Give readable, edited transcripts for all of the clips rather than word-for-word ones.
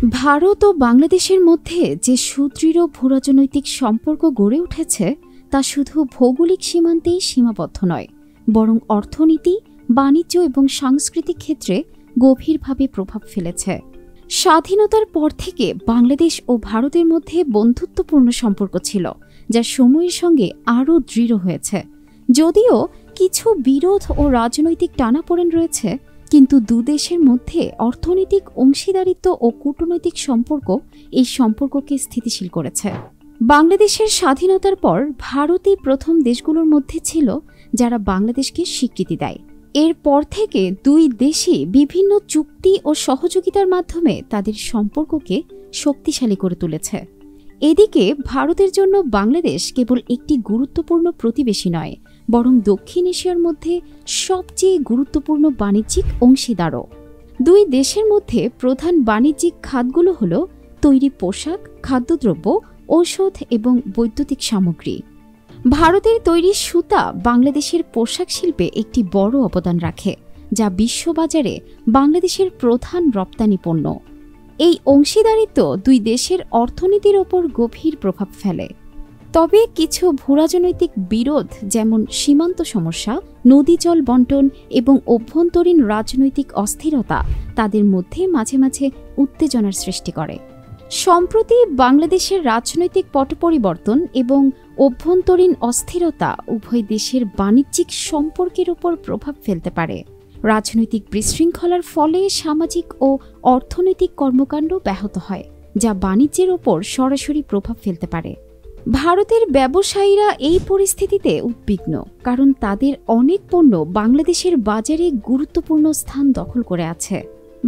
ভারত ও বাংলাদেশের মধ্যে যে সুদৃঢ় ভূরাজনৈতিক সম্পর্ক গড়ে উঠেছে তা শুধু ভৌগোলিক সীমান্তেই সীমাবদ্ধ নয়, বরং অর্থনীতি, বাণিজ্য এবং সাংস্কৃতিক ক্ষেত্রে গভীরভাবে প্রভাব ফেলেছে। স্বাধীনতার পর থেকে বাংলাদেশ ও ভারতের মধ্যে বন্ধুত্বপূর্ণ সম্পর্ক ছিল, যা সময়ের সঙ্গে আরও দৃঢ় হয়েছে। যদিও কিছু বিরোধ ও রাজনৈতিক টানাপোড়েন রয়েছে, কিন্তু দুদেশের মধ্যে অর্থনৈতিক অংশীদারিত্ব ও কূটনৈতিক সম্পর্ক এই সম্পর্ককে স্থিতিশীল করেছে। বাংলাদেশের স্বাধীনতার পর ভারতই প্রথম দেশগুলোর মধ্যে ছিল যারা বাংলাদেশকে স্বীকৃতি দেয়। এরপর থেকে দুই দেশই বিভিন্ন চুক্তি ও সহযোগিতার মাধ্যমে তাদের সম্পর্ককে শক্তিশালী করে তুলেছে। এদিকে ভারতের জন্য বাংলাদেশ কেবল একটি গুরুত্বপূর্ণ প্রতিবেশী নয়, বরং দক্ষিণ এশিয়ার মধ্যে সবচেয়ে গুরুত্বপূর্ণ বাণিজ্যিক অংশীদারও। দুই দেশের মধ্যে প্রধান বাণিজ্যিক খাতগুলো হল তৈরি পোশাক, খাদ্যদ্রব্য, ঔষধ এবং বৈদ্যুতিক সামগ্রী। ভারতের তৈরি সুতা বাংলাদেশের পোশাক শিল্পে একটি বড় অবদান রাখে, যা বিশ্ববাজারে বাংলাদেশের প্রধান রপ্তানি পণ্য। এই অংশীদারিত্ব দুই দেশের অর্থনীতির ওপর গভীর প্রভাব ফেলে। তবে কিছু ভূরাজনৈতিক বিরোধ, যেমন সীমান্ত সমস্যা, নদী জল বণ্টন এবং অভ্যন্তরীণ রাজনৈতিক অস্থিরতা তাদের মধ্যে মাঝে মাঝে উত্তেজনার সৃষ্টি করে। সম্প্রতি বাংলাদেশের রাজনৈতিক পট পরিবর্তন এবং অভ্যন্তরীণ অস্থিরতা উভয় দেশের বাণিজ্যিক সম্পর্কের উপর প্রভাব ফেলতে পারে। রাজনৈতিক বিশৃঙ্খলার ফলে সামাজিক ও অর্থনৈতিক কর্মকাণ্ড ব্যাহত হয়, যা বাণিজ্যের ওপর সরাসরি প্রভাব ফেলতে পারে। ভারতের ব্যবসায়ীরা এই পরিস্থিতিতে উদ্বিগ্ন, কারণ তাদের অনেক পণ্য বাংলাদেশের বাজারে গুরুত্বপূর্ণ স্থান দখল করে আছে।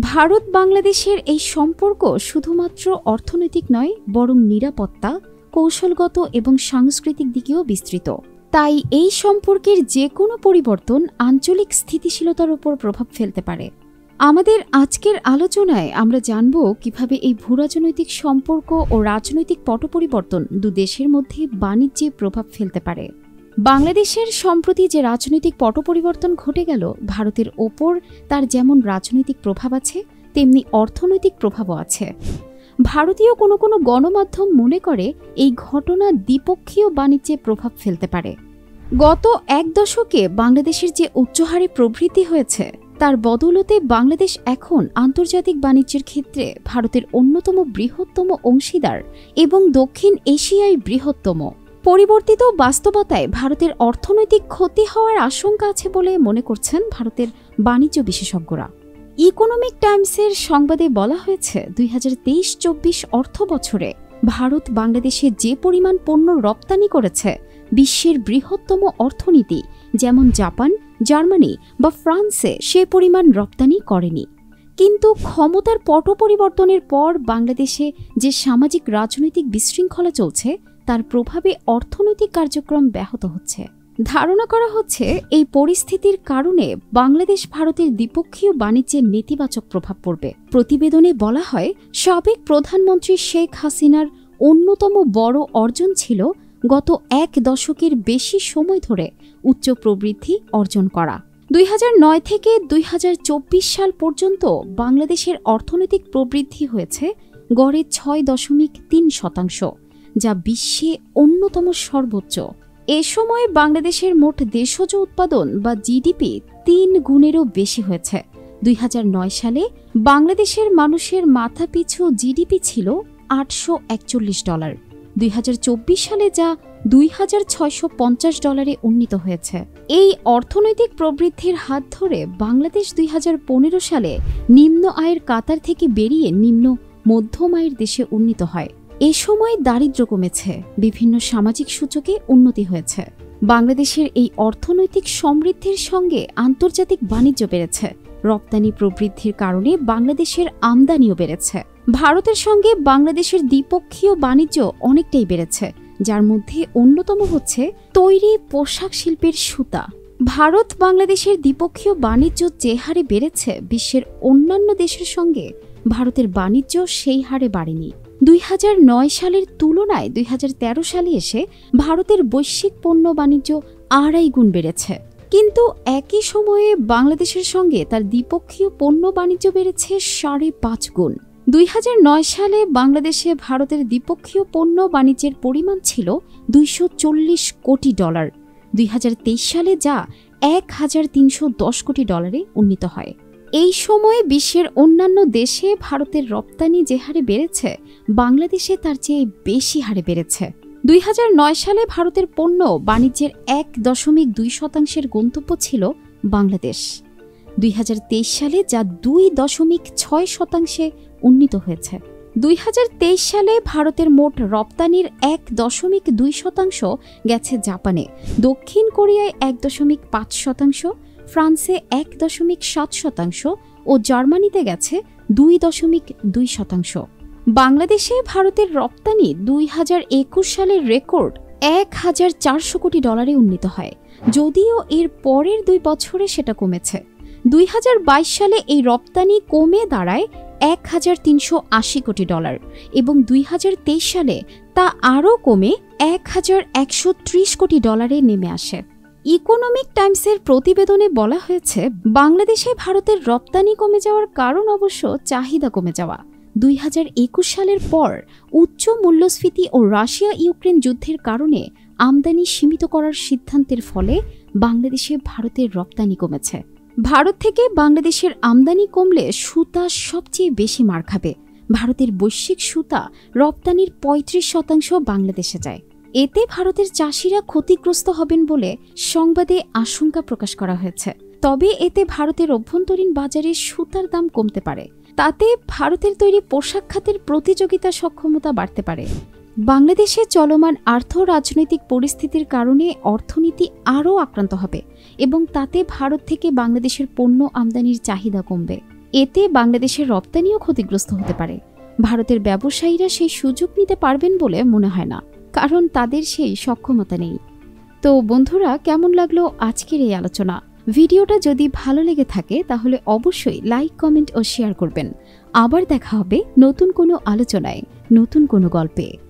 ভারত বাংলাদেশের এই সম্পর্ক শুধুমাত্র অর্থনৈতিক নয়, বরং নিরাপত্তা, কৌশলগত এবং সাংস্কৃতিক দিকেও বিস্তৃত। তাই এই সম্পর্কের যে কোনো পরিবর্তন আঞ্চলিক স্থিতিশীলতার উপর প্রভাব ফেলতে পারে। আমাদের আজকের আলোচনায় আমরা জানব কিভাবে এই ভূরাজনৈতিক সম্পর্ক ও রাজনৈতিক পট পরিবর্তন দু দেশের মধ্যে বাণিজ্যে প্রভাব ফেলতে পারে। বাংলাদেশের সম্প্রতি যে রাজনৈতিক পট পরিবর্তন ঘটে গেল, ভারতের ওপর তার যেমন রাজনৈতিক প্রভাব আছে, তেমনি অর্থনৈতিক প্রভাবও আছে। ভারতীয় কোনো কোনো গণমাধ্যম মনে করে এই ঘটনা দ্বিপক্ষীয় বাণিজ্যে প্রভাব ফেলতে পারে। গত এক দশকে বাংলাদেশের যে উচ্চহারে প্রবৃদ্ধি হয়েছে, তার বদৌলতে বাংলাদেশ এখন আন্তর্জাতিক বাণিজ্যের ক্ষেত্রে ভারতের অন্যতম বৃহত্তম অংশীদার এবং দক্ষিণ এশিয়ায় বৃহত্তম। পরিবর্তিত বাস্তবতায় ভারতের অর্থনৈতিক ক্ষতি হওয়ার আশঙ্কা আছে বলে মনে করছেন ভারতের বাণিজ্য বিশেষজ্ঞরা। ইকোনমিক টাইমসের সংবাদে বলা হয়েছে, 2023-24 অর্থ বছরে ভারত বাংলাদেশে যে পরিমাণ পণ্য রপ্তানি করেছে, বিশ্বের বৃহত্তম অর্থনীতি যেমন জাপান, জার্মানি বা ফ্রান্সে সে পরিমাণ রপ্তানি করেনি। কিন্তু ক্ষমতার পট পরিবর্তনের পর বাংলাদেশে যে সামাজিক রাজনৈতিক বিশৃঙ্খলা চলছে, তার প্রভাবে অর্থনৈতিক কার্যক্রম ব্যাহত হচ্ছে। ধারণা করা হচ্ছে এই পরিস্থিতির কারণে বাংলাদেশ ভারতের দ্বিপক্ষীয় বাণিজ্যের নেতিবাচক প্রভাব পড়বে। প্রতিবেদনে বলা হয়, সাবেক প্রধানমন্ত্রী শেখ হাসিনার অন্যতম বড় অর্জন ছিল গত এক দশকের বেশি সময় ধরে উচ্চ প্রবৃদ্ধি অর্জন করা। 2009 থেকে 2024 সাল পর্যন্ত বাংলাদেশের অর্থনৈতিক প্রবৃদ্ধি হয়েছে গড়ে 6.3%, যা বিশ্বে অন্যতম সর্বোচ্চ। এ সময় বাংলাদেশের মোট দেশজ উৎপাদন বা জিডিপি 3 গুণেরও বেশি হয়েছে। 2009 সালে বাংলাদেশের মানুষের মাথাপিছু জিডিপি ছিল $841, 2024 সালে যা $2650 উন্নীত হয়েছে। এই অর্থনৈতিক প্রবৃদ্ধির হাত ধরে বাংলাদেশ 2015 সালে নিম্ন আয়ের কাতার থেকে বেরিয়ে নিম্ন মধ্যম আয়ের দেশে উন্নীত হয়। এ সময় দারিদ্র্য কমেছে, বিভিন্ন সামাজিক সূচকে উন্নতি হয়েছে। বাংলাদেশের এই অর্থনৈতিক সমৃদ্ধির সঙ্গে আন্তর্জাতিক বাণিজ্য বেড়েছে। রপ্তানি প্রবৃদ্ধির কারণে বাংলাদেশের আমদানিও বেড়েছে। ভারতের সঙ্গে বাংলাদেশের দ্বিপক্ষীয় বাণিজ্য অনেকটাই বেড়েছে, যার মধ্যে অন্যতম হচ্ছে তৈরি পোশাক শিল্পের সুতা। ভারত বাংলাদেশের দ্বিপক্ষীয় বাণিজ্য যে হারে বেড়েছে, বিশ্বের অন্যান্য দেশের সঙ্গে ভারতের বাণিজ্য সেই হারে বাড়েনি। 2009 সালের তুলনায় 2013 সালে এসে ভারতের বৈশ্বিক পণ্য বাণিজ্য 2.5 গুণ বেড়েছে। কিন্তু একই সময়ে বাংলাদেশের সঙ্গে তার দ্বিপক্ষীয় পণ্য বাণিজ্য বেড়েছে 5.5 গুণ। 2009 সালে বাংলাদেশে ভারতের দ্বিপক্ষীয় পণ্য বাণিজ্যের পরিমাণ ছিল $240 কোটি। 2023 সালে যা $1,310 কোটি উন্নীত হয়। এই সময়ে বিশ্বের অন্যান্য দেশে ভারতের রপ্তানি যে হারে বেড়েছে, বাংলাদেশে তার চেয়ে বেশি হারে বেড়েছে। 2009 সালে ভারতের পণ্য বাণিজ্যের 1.2% গন্তব্য ছিল বাংলাদেশ। 2023 সালে যা 2.6% উন্নীত হয়েছে। 2023 সালে ভারতের মোট রপ্তানির 1.2% গেছে জাপানে, দক্ষিণ কোরিয়ায় 1.5%, ফ্রান্সে 1.7% ও জার্মানিতে গেছে 2.2%। বাংলাদেশে ভারতের রপ্তানি 2021 সালের রেকর্ড $1,400 কোটি উন্নীত হয়, যদিও এর পরের 2 বছরে সেটা কমেছে। 2022 সালে এই রপ্তানি কমে দাঁড়ায় $1,380 কোটি এবং 2023 সালে তা আরও কমে $1,130 কোটি নেমে আসে। ইকোনমিক টাইমসের প্রতিবেদনে বলা হয়েছে, বাংলাদেশে ভারতের রপ্তানি কমে যাওয়ার কারণ অবশ্য চাহিদা কমে যাওয়া। 2021 সালের পর উচ্চ মূল্যস্ফীতি ও রাশিয়া ইউক্রেন যুদ্ধের কারণে আমদানি সীমিত করার সিদ্ধান্তের ফলে বাংলাদেশে ভারতের রপ্তানি কমেছে। ভারত থেকে বাংলাদেশের আমদানি কমলে সুতা সবচেয়ে বেশি মার খাবে। ভারতের বৈশ্বিক সুতা রপ্তানির 35% বাংলাদেশে যায়। এতে ভারতের চাষিরা ক্ষতিগ্রস্ত হবেন বলে সংবাদে আশঙ্কা প্রকাশ করা হয়েছে। তবে এতে ভারতের অভ্যন্তরীণ বাজারে সুতার দাম কমতে পারে। তাতে ভারতের তৈরি পোশাক খাতের প্রতিযোগিতা সক্ষমতা বাড়তে পারে। বাংলাদেশে চলমান আর্থ রাজনৈতিক পরিস্থিতির কারণে অর্থনীতি আরও আক্রান্ত হবে এবং তাতে ভারত থেকে বাংলাদেশের পণ্য আমদানির চাহিদা কমবে। এতে বাংলাদেশের রপ্তানিও ক্ষতিগ্রস্ত হতে পারে। ভারতের ব্যবসায়ীরা সেই সুযোগ নিতে পারবেন বলে মনে হয় না, কারণ তাদের সেই সক্ষমতা নেই। তো বন্ধুরা, কেমন লাগলো আজকের এই আলোচনা? ভিডিওটা যদি ভালো লেগে থাকে তাহলে অবশ্যই লাইক, কমেন্ট ও শেয়ার করবেন। আবার দেখা হবে নতুন কোনো আলোচনায়, নতুন কোনো গল্পে।